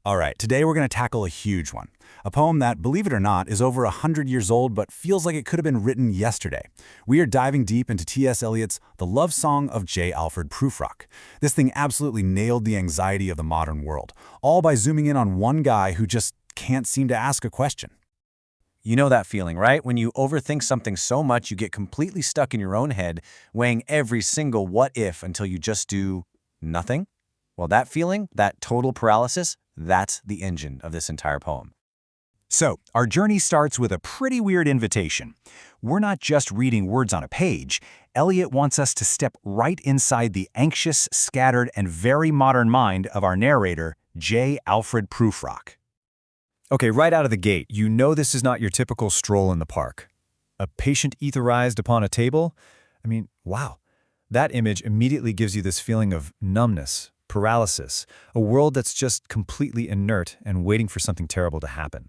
All right, today we're going to tackle a huge one. A poem that, believe it or not, is over 100 years old but feels like it could have been written yesterday. We are diving deep into T.S. Eliot's The Love Song of J. Alfred Prufrock. This thing absolutely nailed the anxiety of the modern world, all by zooming in on one guy who just can't seem to ask a question. You know that feeling, right? When you overthink something so much you get completely stuck in your own head, weighing every single what if until you just do nothing? Well, that feeling, that total paralysis, that's the engine of this entire poem. So, our journey starts with a pretty weird invitation. We're not just reading words on a page. Eliot wants us to step right inside the anxious, scattered, and very modern mind of our narrator, J. Alfred Prufrock. Okay, right out of the gate, you know this is not your typical stroll in the park. A patient etherized upon a table? I mean, wow. That image immediately gives you this feeling of numbness, paralysis, a world that's just completely inert and waiting for something terrible to happen.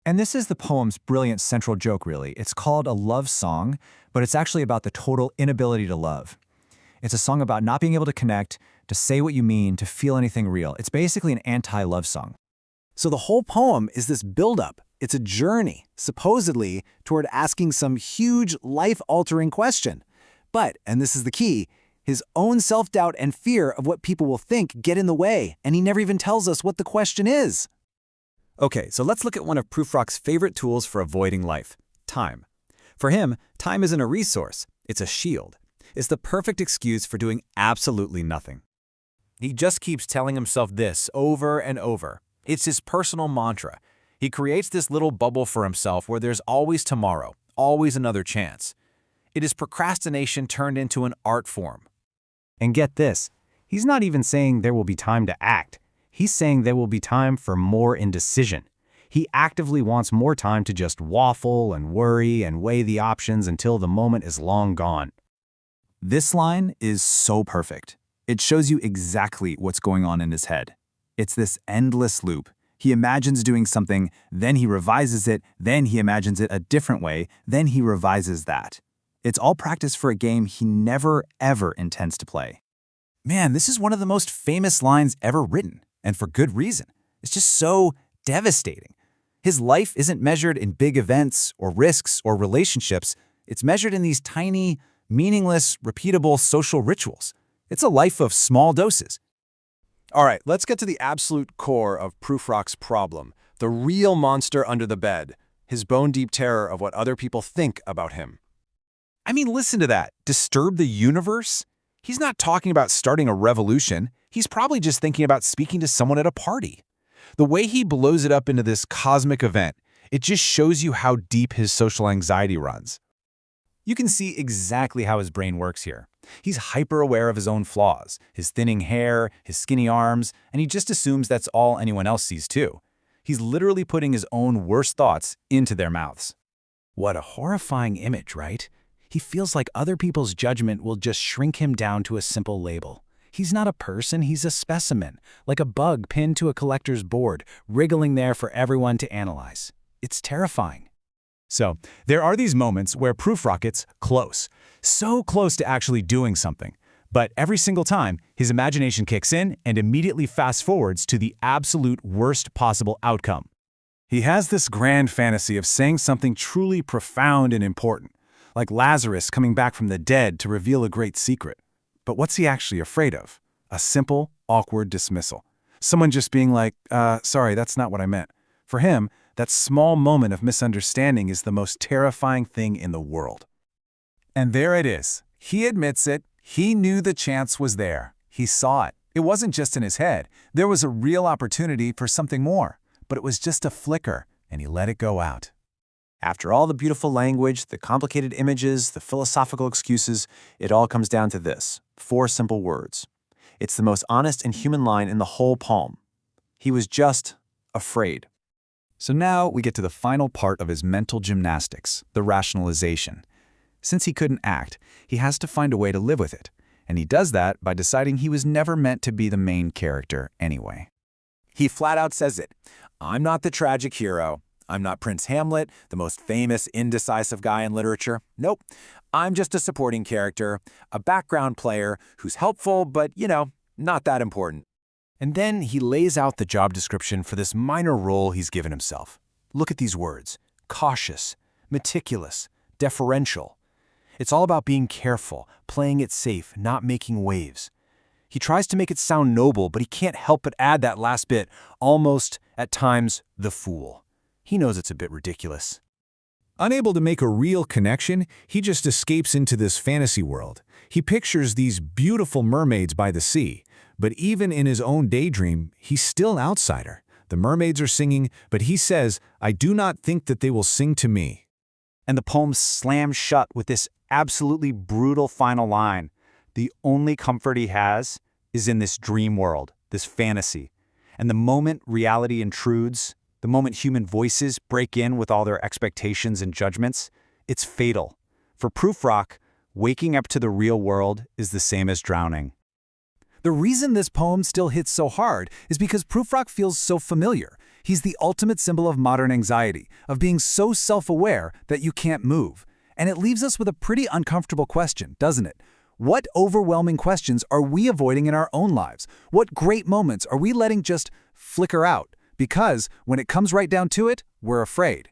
And this is the poem's brilliant central joke, really. It's called a love song, but it's actually about the total inability to love. It's a song about not being able to connect, to say what you mean, to feel anything real. It's basically an anti-love song. So the whole poem is this buildup. It's a journey, supposedly, toward asking some huge, life-altering question. But, and this is the key, his own self-doubt and fear of what people will think get in the way, and he never even tells us what the question is. Okay, so let's look at one of Prufrock's favorite tools for avoiding life, time. For him, time isn't a resource, it's a shield. It's the perfect excuse for doing absolutely nothing. He just keeps telling himself this over and over. It's his personal mantra. He creates this little bubble for himself where there's always tomorrow, always another chance. It is procrastination turned into an art form. And get this, he's not even saying there will be time to act. He's saying there will be time for more indecision. He actively wants more time to just waffle and worry and weigh the options until the moment is long gone. This line is so perfect. It shows you exactly what's going on in his head. It's this endless loop. He imagines doing something, then he revises it, then he imagines it a different way, then he revises that. It's all practice for a game he never, ever intends to play. Man, this is one of the most famous lines ever written, and for good reason. It's just so devastating. His life isn't measured in big events or risks or relationships. It's measured in these tiny, meaningless, repeatable social rituals. It's a life of small doses. All right, let's get to the absolute core of Prufrock's problem, the real monster under the bed, his bone-deep terror of what other people think about him. I mean, listen to that. Disturb the universe? He's not talking about starting a revolution. He's probably just thinking about speaking to someone at a party. The way he blows it up into this cosmic event, it just shows you how deep his social anxiety runs. You can see exactly how his brain works here. He's hyper-aware of his own flaws, his thinning hair, his skinny arms, and he just assumes that's all anyone else sees too. He's literally putting his own worst thoughts into their mouths. What a horrifying image, right? He feels like other people's judgment will just shrink him down to a simple label. He's not a person, he's a specimen, like a bug pinned to a collector's board, wriggling there for everyone to analyze. It's terrifying. So, there are these moments where Prufrock gets close, so close to actually doing something. But every single time, his imagination kicks in and immediately fast-forwards to the absolute worst possible outcome. He has this grand fantasy of saying something truly profound and important, like Lazarus coming back from the dead to reveal a great secret. But what's he actually afraid of? A simple, awkward dismissal. Someone just being like, sorry, that's not what I meant. For him, that small moment of misunderstanding is the most terrifying thing in the world. And there it is. He admits it. He knew the chance was there. He saw it. It wasn't just in his head. There was a real opportunity for something more. But it was just a flicker, and he let it go out. After all the beautiful language, the complicated images, the philosophical excuses, it all comes down to this: 4 simple words. It's the most honest and human line in the whole poem. He was just afraid. So now we get to the final part of his mental gymnastics, the rationalization. Since he couldn't act, he has to find a way to live with it. And he does that by deciding he was never meant to be the main character anyway. He flat out says it. I'm not the tragic hero. I'm not Prince Hamlet, the most famous, indecisive guy in literature. Nope. I'm just a supporting character, a background player who's helpful, but, not that important. And then he lays out the job description for this minor role he's given himself. Look at these words: cautious, meticulous, deferential. It's all about being careful, playing it safe, not making waves. He tries to make it sound noble, but he can't help but add that last bit, almost, at times, the fool. He knows it's a bit ridiculous. Unable to make a real connection, he just escapes into this fantasy world. He pictures these beautiful mermaids by the sea, but even in his own daydream, he's still an outsider. The mermaids are singing, but he says, "I do not think that they will sing to me." And the poem slams shut with this absolutely brutal final line. The only comfort he has is in this dream world, this fantasy. And the moment reality intrudes, the moment human voices break in with all their expectations and judgments, it's fatal. For Prufrock, waking up to the real world is the same as drowning. The reason this poem still hits so hard is because Prufrock feels so familiar. He's the ultimate symbol of modern anxiety, of being so self-aware that you can't move. And it leaves us with a pretty uncomfortable question, doesn't it? What overwhelming questions are we avoiding in our own lives? What great moments are we letting just flicker out? Because when it comes right down to it, we're afraid.